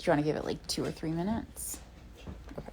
Do you want to give it like 2 or 3 minutes? Okay.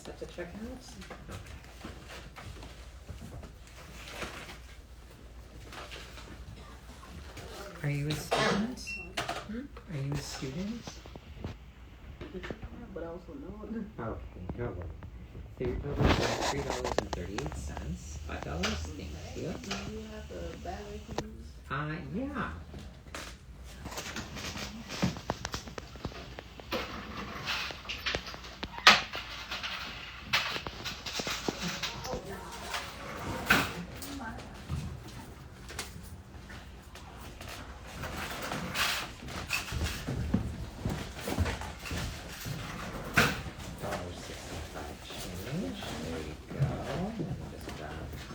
Set to check out. Are you a student? Are you a student? But I also know. Oh, no. So your total is $3.38. $5. Thank you. Do you have a bag I can use? Yeah.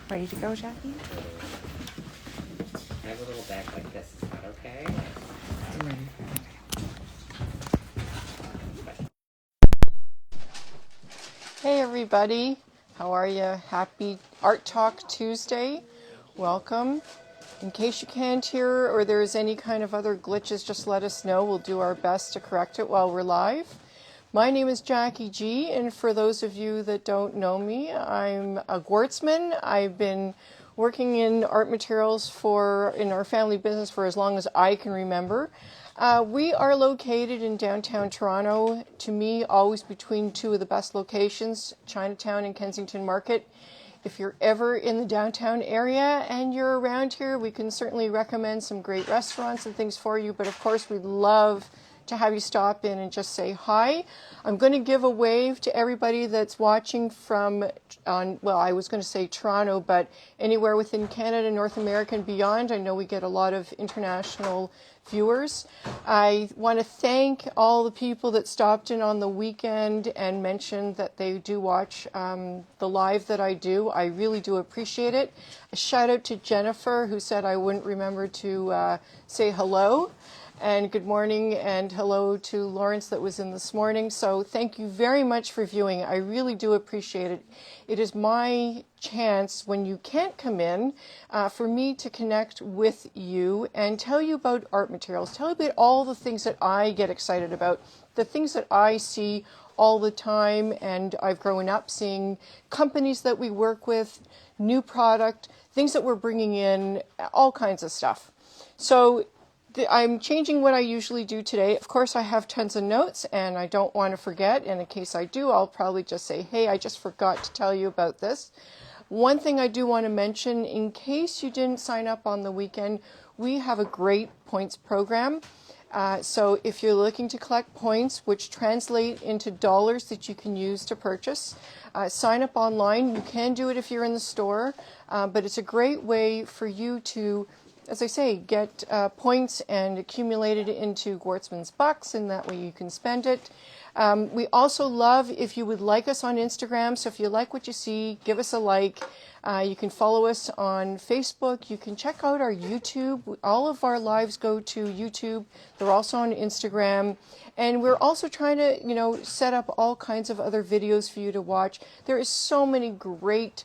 Ready to go, Jackie? I have a little bag like this. Is that okay? I'm ready. Hey everybody, how are you? Happy Art Talk Tuesday. Welcome. In case you can't hear or there's any kind of other glitches, just let us know. We'll do our best to correct it while we're live. My name is Jackie G, and for those of you that don't know me, I'm a Gwartzman. I've been working in art materials in our family business for as long as I can remember. We are located in downtown Toronto, to me, always between two of the best locations, Chinatown and Kensington Market. If you're ever in the downtown area and you're around here, we can certainly recommend some great restaurants and things for you, but of course we'd love to have you stop in and just say hi. I'm going to give a wave to everybody that's watching I was going to say Toronto, but anywhere within Canada, North America and beyond. I know we get a lot of international viewers. I want to thank all the people that stopped in on the weekend and mentioned that they do watch the live that I do. I really do appreciate it. A shout out to Jennifer, who said I wouldn't remember to say hello. And good morning and hello to Lawrence that was in this morning. So thank you very much for viewing. I really do appreciate it. It is my chance when you can't come in for me to connect with you and tell you about art materials, tell you about all the things that I get excited about, the things that I see all the time. And I've grown up seeing companies that we work with, new product, things that we're bringing in, all kinds of stuff. So I'm changing what I usually do today. Of course, I have tons of notes and I don't want to forget. And in case I do, I'll probably just say, hey, I just forgot to tell you about this. One thing I do want to mention, in case you didn't sign up on the weekend, we have a great points program. So if you're looking to collect points, which translate into dollars that you can use to purchase, sign up online. You can do it if you're in the store, but it's a great way for you to, as I say, get points and accumulate it into Gwartzman's bucks, and that way you can spend it. We also love if you would like us on Instagram. So if you like what you see, give us a like. You can follow us on Facebook. You can check out our YouTube. All of our lives go to YouTube. They're also on Instagram. And we're also trying to, set up all kinds of other videos for you to watch. There is so many great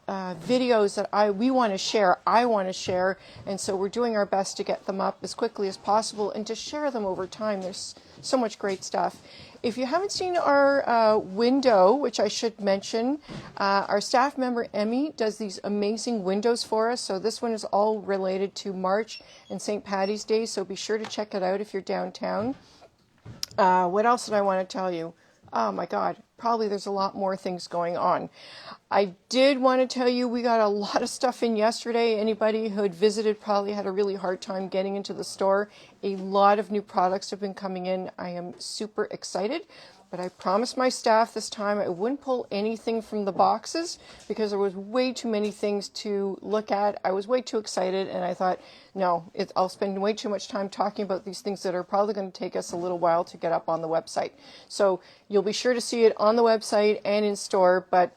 videos that we want to share, I want to share, and so we're doing our best to get them up as quickly as possible and to share them over time. There's so much great stuff. If you haven't seen our window, which I should mention, our staff member Emmy does these amazing windows for us. So this one is all related to March and St. Paddy's Day, so be sure to check it out if you're downtown. What else did I want to tell you? Oh my God, probably there's a lot more things going on. I did want to tell you we got a lot of stuff in yesterday. Anybody who had visited probably had a really hard time getting into the store. A lot of new products have been coming in. I am super excited. But I promised my staff this time I wouldn't pull anything from the boxes because there was way too many things to look at. I was way too excited, and I thought, no, I'll spend way too much time talking about these things that are probably going to take us a little while to get up on the website. So you'll be sure to see it on the website and in store, but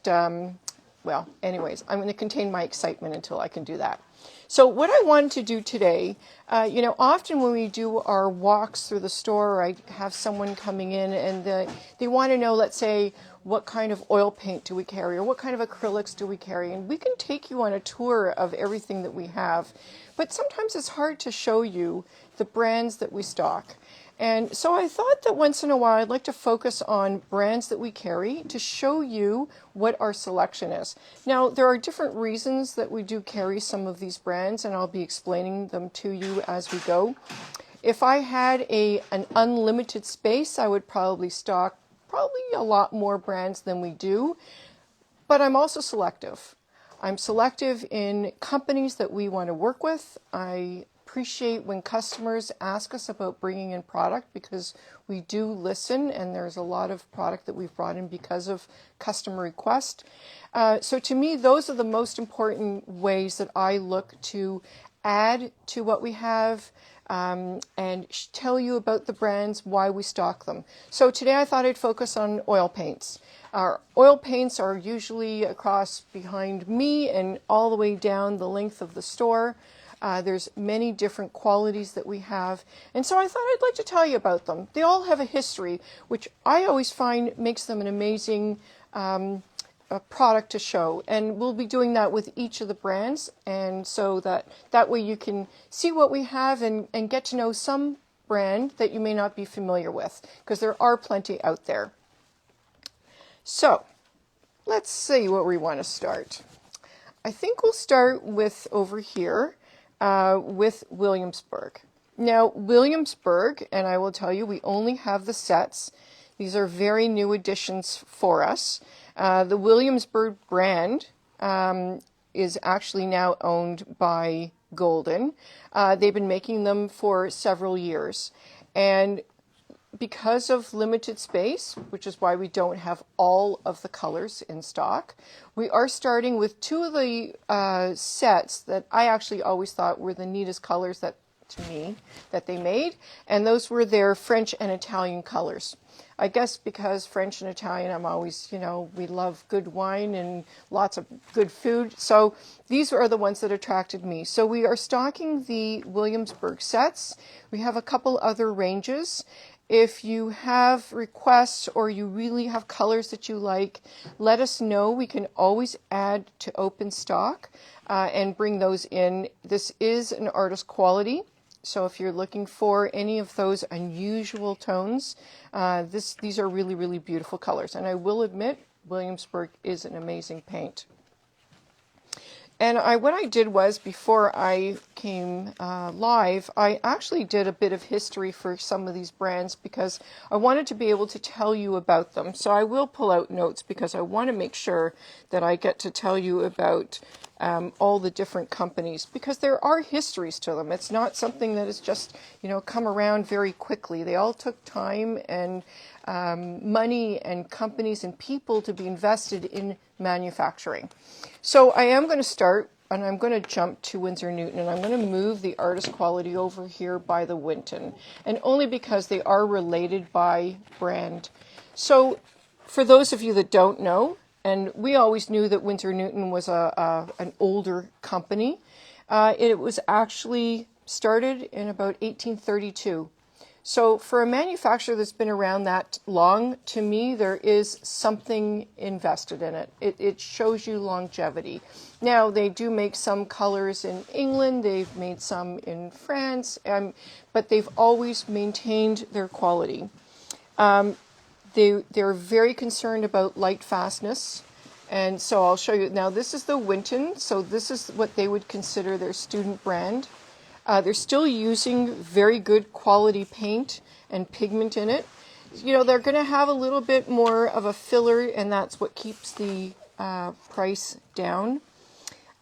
well, anyways, I'm going to contain my excitement until I can do that. So what I wanted to do today, often when we do our walks through the store, I have someone coming in and they want to know, let's say, what kind of oil paint do we carry or what kind of acrylics do we carry? And we can take you on a tour of everything that we have. But sometimes it's hard to show you the brands that we stock. And so I thought that once in a while I'd like to focus on brands that we carry to show you what our selection is. Now, there are different reasons that we do carry some of these brands, and I'll be explaining them to you as we go. If I had an unlimited space, I would probably stock a lot more brands than we do, but I'm also selective. I'm selective in companies that we want to work with. I appreciate when customers ask us about bringing in product because we do listen, and there's a lot of product that we've brought in because of customer request. So to me, those are the most important ways that I look to add to what we have and tell you about the brands, why we stock them. So today I thought I'd focus on oil paints. Our oil paints are usually across behind me and all the way down the length of the store. There's many different qualities that we have, and so I thought I'd like to tell you about them. They all have a history, which I always find makes them an amazing product to show, and we'll be doing that with each of the brands, and so that way you can see what we have and get to know some brand that you may not be familiar with, because there are plenty out there. So let's see where we want to start. I think we'll start with over here with Williamsburg. Now, Williamsburg, and I will tell you, we only have the sets. These are very new additions for us. The Williamsburg brand is actually now owned by Golden. They've been making them for several years. And because of limited space, which is why we don't have all of the colors in stock, we are starting with two of the sets that I actually always thought were the neatest colors that they made, and those were their French and Italian colors. I guess because French and Italian, I'm always, we love good wine and lots of good food. So these are the ones that attracted me. So we are stocking the Williamsburg sets. We have a couple other ranges. If you have requests or you really have colors that you like, let us know. We can always add to open stock and bring those in. This is an artist quality. So if you're looking for any of those unusual tones, these are really, really beautiful colors. And I will admit, Williamsburg is an amazing paint. And what I did was, before I came live, I actually did a bit of history for some of these brands because I wanted to be able to tell you about them. So I will pull out notes because I want to make sure that I get to tell you about all the different companies, because there are histories to them. It's not something that has just, come around very quickly. They all took time and money and companies and people to be invested in manufacturing. So I am going to start, and I'm going to jump to Winsor Newton, and I'm going to move the artist quality over here by the Winton, and only because they are related by brand. So for those of you that don't know, and we always knew that Winsor Newton was an older company, it was actually started in about 1832. So for a manufacturer that's been around that long, to me, there is something invested in it. It shows you longevity. Now, they do make some colors in England, they've made some in France, but they've always maintained their quality. They're very concerned about light fastness. And so I'll show you. Now, this is the Winton, so this is what they would consider their student brand. They're still using very good quality paint and pigment in it. they're going to have a little bit more of a filler, and that's what keeps the price down.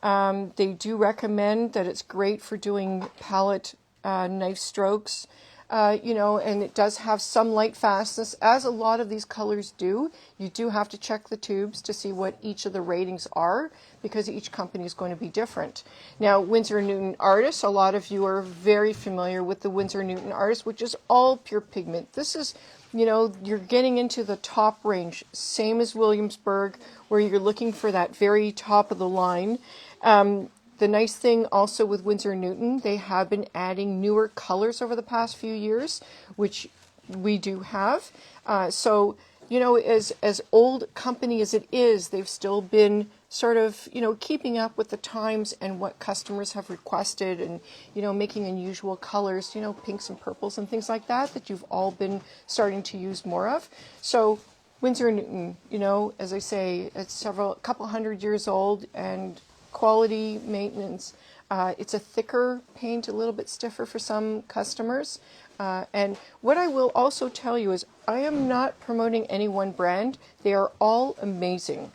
They do recommend that it's great for doing palette knife strokes, and it does have some light fastness, as a lot of these colors do. You do have to check the tubes to see what each of the ratings are, because each company is going to be different. Now, Winsor & Newton Artist, a lot of you are very familiar with the Winsor & Newton Artist, which is all pure pigment. This is, you're getting into the top range, same as Williamsburg, where you're looking for that very top of the line. The nice thing also with Winsor & Newton, they have been adding newer colors over the past few years, which we do have. So, as old company as it is, they've still been sort of, keeping up with the times and what customers have requested, and, making unusual colors, pinks and purples and things like that you've all been starting to use more of. So Winsor & Newton, as I say, it's a couple hundred years old, and quality maintenance. It's a thicker paint, a little bit stiffer for some customers. And what I will also tell you is I am not promoting any one brand. They are all amazing.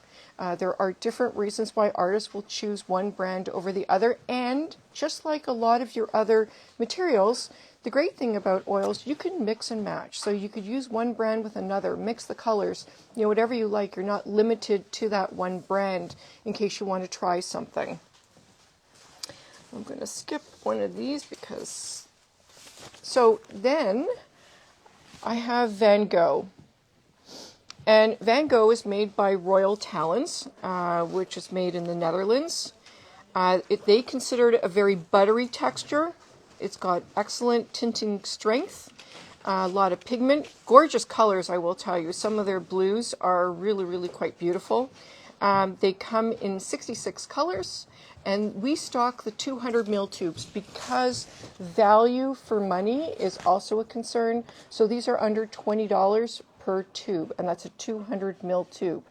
There are different reasons why artists will choose one brand over the other. And just like a lot of your other materials, the great thing about oils, you can mix and match. So you could use one brand with another, mix the colors, whatever you like. You're not limited to that one brand in case you want to try something. I'm going to skip one of these because... So then I have Van Gogh. And Van Gogh is made by Royal Talens, which is made in the Netherlands. They consider it a very buttery texture. It's got excellent tinting strength, a lot of pigment, gorgeous colors, I will tell you. Some of their blues are really, really quite beautiful. They come in 66 colors, and we stock the 200 ml tubes because value for money is also a concern. So these are under $20 per tube, and that's a 200 ml tube.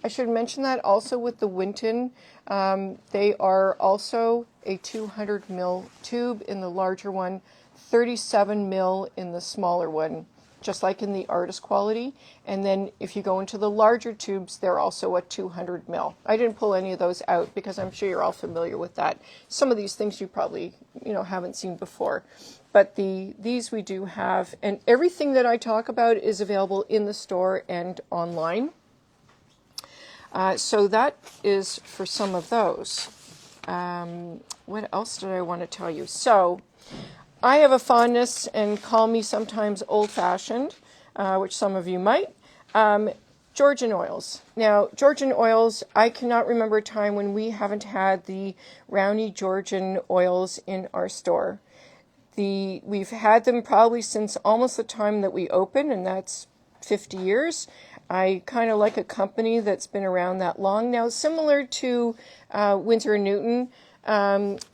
I should mention that also with the Winton, they are also a 200 ml tube in the larger one, 37 ml in the smaller one, just like in the artist quality. And then if you go into the larger tubes, they're also a 200 ml. I didn't pull any of those out because I'm sure you're all familiar with that. Some of these things you probably haven't seen before. But these we do have, and everything that I talk about is available in the store and online. So that is for some of those. What else did I want to tell you? So I have a fondness, and call me sometimes old-fashioned, which some of you might. Georgian oils. Now, Georgian oils, I cannot remember a time when we haven't had the Rowney Georgian oils in our store. We've had them probably since almost the time that we opened, and that's 50 years. I kind of like a company that's been around that long. Now, similar to Winsor & Newton,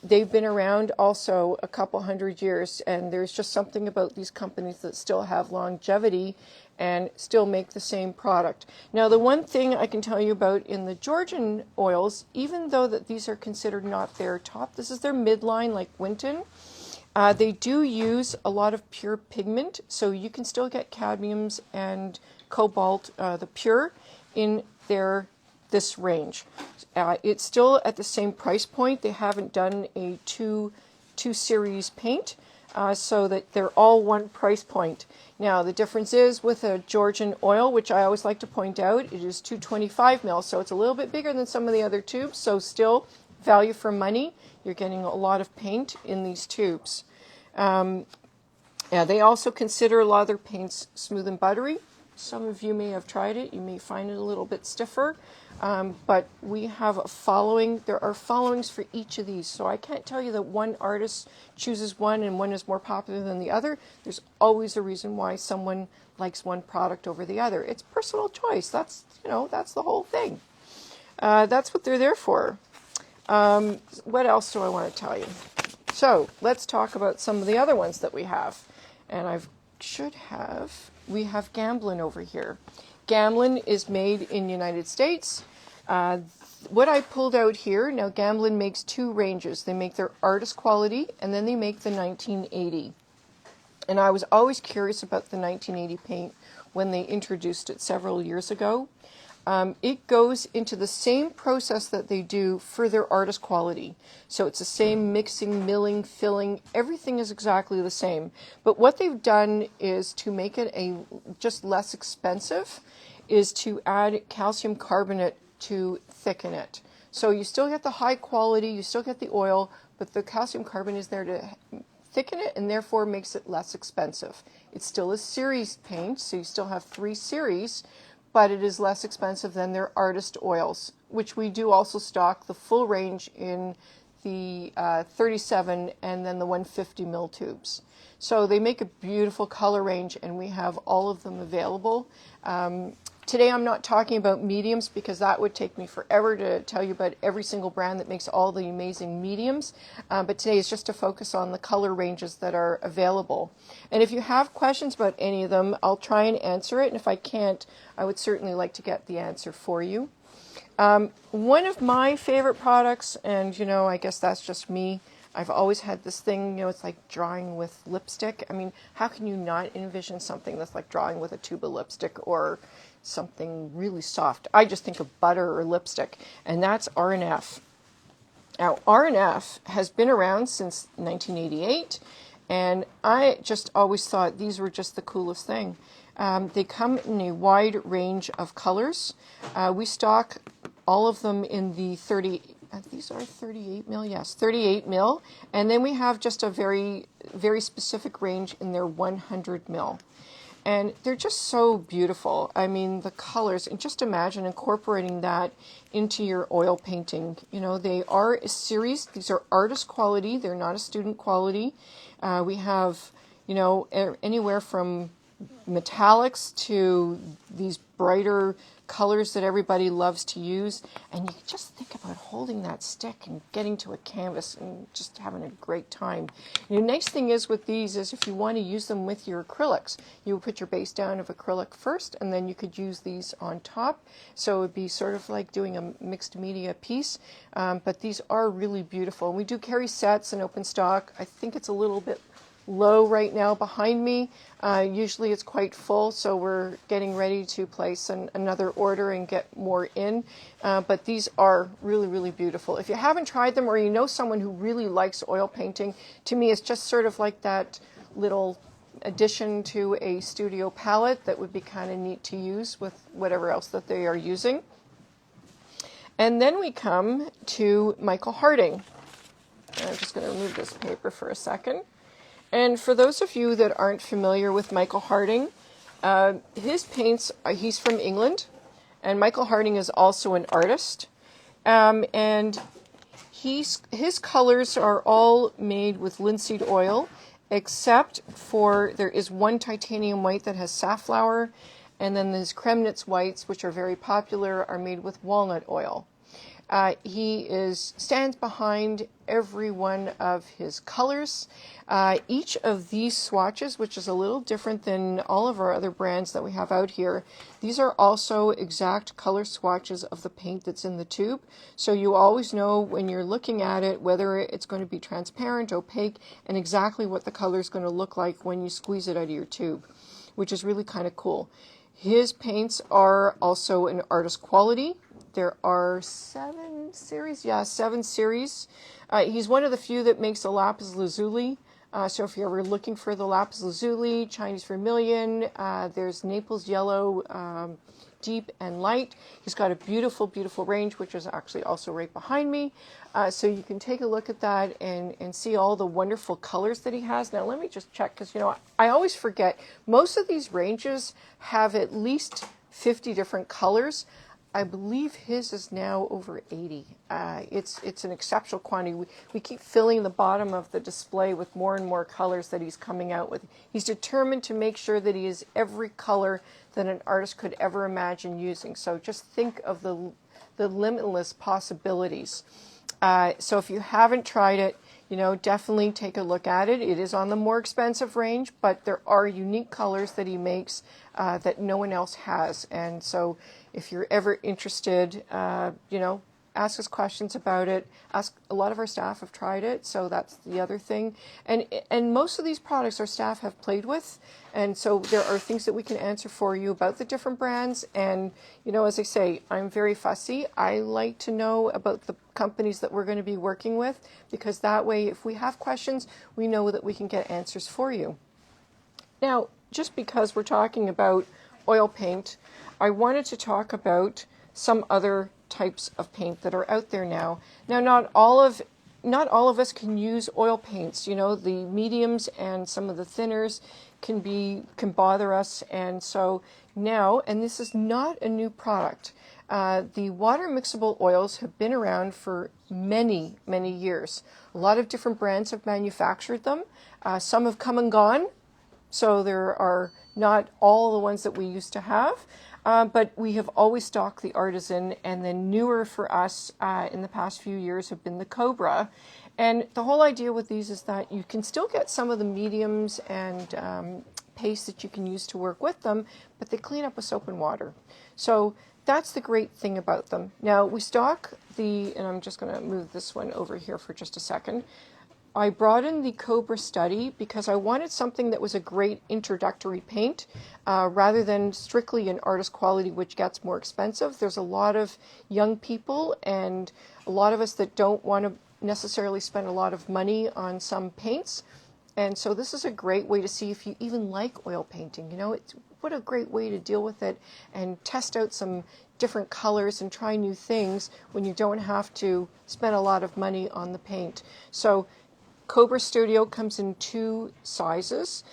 they've been around also a couple hundred years, and there's just something about these companies that still have longevity and still make the same product. Now, the one thing I can tell you about in the Georgian oils, even though that these are considered not their top, this is their midline like Winton, they do use a lot of pure pigment, so you can still get cadmiums and cobalt, the pure, in this range. It's still at the same price point. They haven't done a two series paint, so that they're all one price point. Now, the difference is with a Georgian oil, which I always like to point out, it is 225 ml, so it's a little bit bigger than some of the other tubes, so still value for money. You're getting a lot of paint in these tubes. They also consider a lot of their paints smooth and buttery. Some of you may have tried it. You may find it a little bit stiffer. But we have a following. There are followings for each of these. So I can't tell you that one artist chooses one and one is more popular than the other. There's always a reason why someone likes one product over the other. It's personal choice. That's the whole thing. That's what they're there for. What else do I want to tell you? So let's talk about some of the other ones that we have. And we have Gamblin over here. Gamblin is made in the United States. What I pulled out here, now Gamblin makes two ranges. They make their artist quality, and then they make the 1980. And I was always curious about the 1980 paint. when they introduced it several years ago. It goes into the same process that they do for their artist quality. So it's the same mixing, milling, filling, everything is exactly the same. But what they've done is to make it just less expensive, is to add calcium carbonate to thicken it. So you still get the high quality, you still get the oil, but the calcium carbonate is there to thicken it and therefore makes it less expensive. It's still a series paint, so you still have 3 series, but it is less expensive than their artist oils, which we do also stock the full range in the 37 and then the 150 ml tubes. So they make a beautiful color range, and we have all of them available. Today I'm not talking about mediums because that would take me forever to tell you about every single brand that makes all the amazing mediums. But today is just to focus on the color ranges that are available. And if you have questions about any of them, I'll try and answer it. And if I can't, I would certainly like to get the answer for you. One of my favorite products, and I guess that's just me, I've always had this thing, it's like drawing with lipstick. I mean, how can you not envision something that's like drawing with a tube of lipstick or something really soft? I just think of butter or lipstick, and that's R&F. Now, R&F has been around since 1988, and I just always thought these were just the coolest thing. They come in a wide range of colors. We stock all of them in the 38 mil, yes, 38 mil. And then we have just a very, very specific range in their 100 mil. And they're just so beautiful. I mean, the colors, and just imagine incorporating that into your oil painting. They are a series. These are artist quality. They're not a student quality. We have, anywhere from metallics to these brighter colors that everybody loves to use, and you can just think about holding that stick and getting to a canvas and just having a great time. And the nice thing is with these is if you want to use them with your acrylics, you would put your base down of acrylic first, and then you could use these on top. So it would be sort of like doing a mixed media piece, but these are really beautiful. We do carry sets in open stock. I think it's a little bit low right now behind me. Usually it's quite full, so we're getting ready to place another order and get more in. But these are really, really beautiful. If you haven't tried them, or you know someone who really likes oil painting, to me it's just sort of like that little addition to a studio palette that would be kind of neat to use with whatever else that they are using. And then we come to Michael Harding. I'm just going to remove this paper for a second. And for those of you that aren't familiar with Michael Harding, his paints, he's from England, and Michael Harding is also an artist. And his colors are all made with linseed oil, except for there is one titanium white that has safflower, and then there's Kremnitz whites, which are very popular, are made with walnut oil. He stands behind every one of his colors. Each of these swatches, which is a little different than all of our other brands that we have out here, these are also exact color swatches of the paint that's in the tube. So you always know when you're looking at it whether it's going to be transparent, opaque, and exactly what the color is going to look like when you squeeze it out of your tube, which is really kind of cool. His paints are also an artist quality. There are 7 series. Yeah, 7 series. He's one of the few that makes a lapis lazuli. So if you're ever looking for the lapis lazuli, Chinese vermilion, there's Naples yellow, deep and light. He's got a beautiful, beautiful range, which is actually also right behind me. So you can take a look at that and see all the wonderful colors that he has. Now let me just check, because I always forget. Most of these ranges have at least 50 different colors. I believe his is now over 80. It's an exceptional quantity. We keep filling the bottom of the display with more and more colors that he's coming out with. He's determined to make sure that he is every color that an artist could ever imagine using. So just think of the limitless possibilities. So if you haven't tried it, definitely take a look at it. It is on the more expensive range, but there are unique colors that he makes that no one else has. And so if you're ever interested, ask us questions about it. A lot of our staff have tried it, so that's the other thing. And most of these products our staff have played with, and so there are things that we can answer for you about the different brands. And, you know, as I say, I'm very fussy. I like to know about the companies that we're going to be working with, because that way, if we have questions, we know that we can get answers for you. Now, just because we're talking about oil paint, I wanted to talk about some other types of paint that are out there now. Now, not all of us can use oil paints. You know, the mediums and some of the thinners can bother us, and so now, and this is not a new product, the water mixable oils have been around for many, many years. A lot of different brands have manufactured them. Some have come and gone, so there are not all the ones that we used to have, but we have always stocked the Artisan, and then newer for us in the past few years have been the Cobra. And the whole idea with these is that you can still get some of the mediums and paste that you can use to work with them, but they clean up with soap and water. So that's the great thing about them. Now we stock and I'm just going to move this one over here for just a second. I brought in the Cobra Study because I wanted something that was a great introductory paint rather than strictly an artist quality, which gets more expensive. There's a lot of young people and a lot of us that don't want to necessarily spend a lot of money on some paints. And so this is a great way to see if you even like oil painting. You know, what a great way to deal with it and test out some different colors and try new things when you don't have to spend a lot of money on the paint. So Cobra Studio comes in two sizes.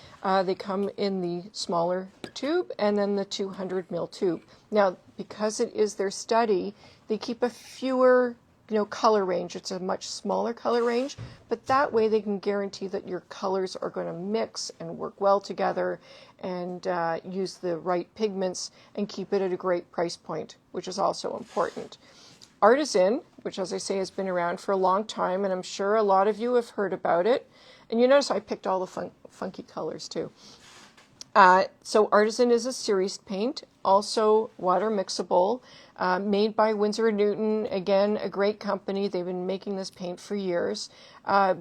They come in the smaller tube and then the 200 ml tube. Now, because it is their study, they keep a fewer, color range. It's a much smaller color range, but that way they can guarantee that your colors are going to mix and work well together and use the right pigments and keep it at a great price point, which is also important. Artisan, which as I say has been around for a long time, and I'm sure a lot of you have heard about it. And you notice I picked all the funky colors too. So Artisan is a series paint, also water mixable, made by Winsor & Newton. Again, a great company. They've been making this paint for years.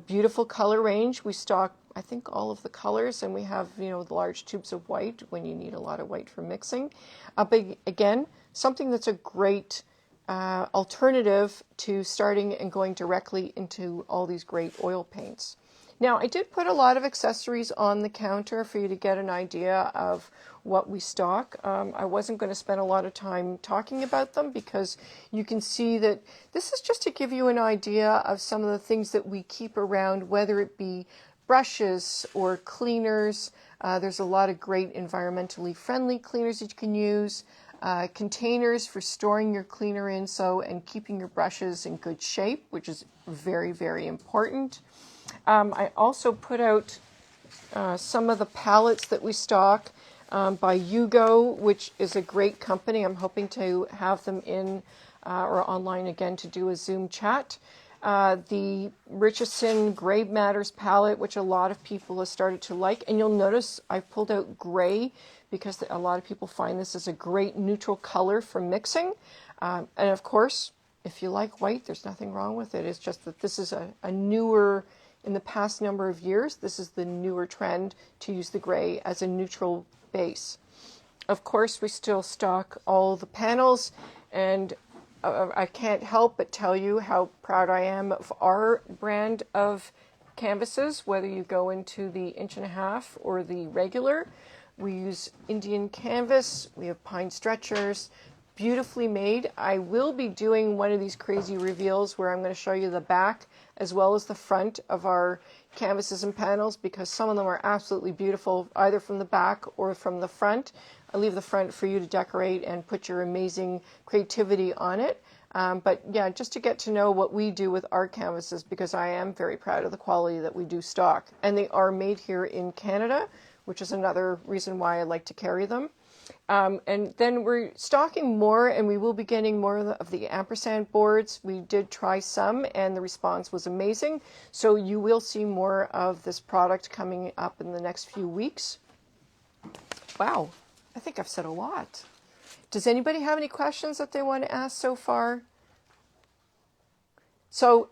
Beautiful color range. We stock, I think, all of the colors, and we have, the large tubes of white when you need a lot of white for mixing. But again, something that's a great alternative to starting and going directly into all these great oil paints. Now, I did put a lot of accessories on the counter for you to get an idea of what we stock. I wasn't going to spend a lot of time talking about them because you can see that this is just to give you an idea of some of the things that we keep around, whether it be brushes or cleaners. There's a lot of great environmentally friendly cleaners that you can use. Containers for storing your cleaner in and keeping your brushes in good shape, which is very, very important. I also put out some of the palettes that we stock by Yugo, which is a great company. I'm hoping to have them in or online again to do a Zoom chat. The Richardson Gray Matters palette, which a lot of people have started to like. And you'll notice I pulled out gray because a lot of people find this as a great neutral color for mixing. And of course, if you like white, there's nothing wrong with it. It's just that this is a newer, in the past number of years, this is the newer trend to use the gray as a neutral base. Of course, we still stock all the panels, and I can't help but tell you how proud I am of our brand of canvases, whether you go into the 1.5" or the regular. We use Indian canvas, we have pine stretchers, beautifully made. I will be doing one of these crazy reveals where I'm going to show you the back as well as the front of our canvases and panels, because some of them are absolutely beautiful, either from the back or from the front. I leave the front for you to decorate and put your amazing creativity on it. But yeah, just to get to know what we do with our canvases, because I am very proud of the quality that we do stock. And they are made here in Canada, which is another reason why I like to carry them. And then we're stocking more, and we will be getting more of the ampersand boards. We did try some, and the response was amazing. So you will see more of this product coming up in the next few weeks. Wow, I think I've said a lot. Does anybody have any questions that they want to ask so far? So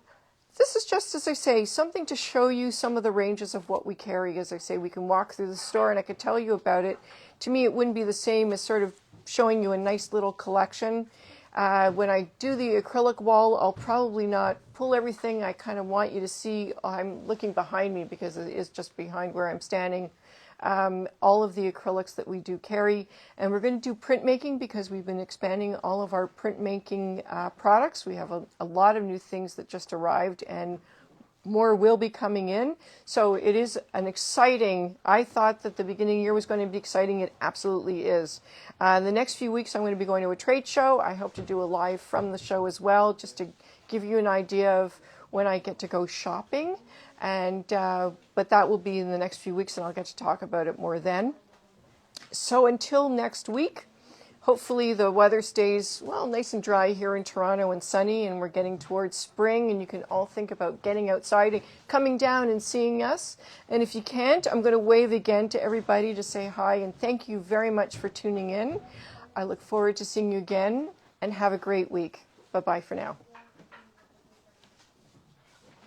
this is just, as I say, something to show you some of the ranges of what we carry. As I say, we can walk through the store and I could tell you about it. To me, it wouldn't be the same as sort of showing you a nice little collection. When I do the acrylic wall, I'll probably not pull everything. I kind of want you to see. I'm looking behind me because it is just behind where I'm standing. All of the acrylics that we do carry. And we're going to do printmaking because we've been expanding all of our printmaking products. We have a lot of new things that just arrived and more will be coming in. So it is an exciting, I thought that the beginning of the year was going to be exciting. It absolutely is. The next few weeks I'm going to be going to a trade show. I hope to do a live from the show as well, just to give you an idea of when I get to go shopping. And but that will be in the next few weeks and I'll get to talk about it more then. So until next week, hopefully the weather stays, well, nice and dry here in Toronto and sunny, and we're getting towards spring, and you can all think about getting outside and coming down and seeing us. And if you can't, I'm going to wave again to everybody to say hi, and thank you very much for tuning in. I look forward to seeing you again, and have a great week. Bye-bye for now.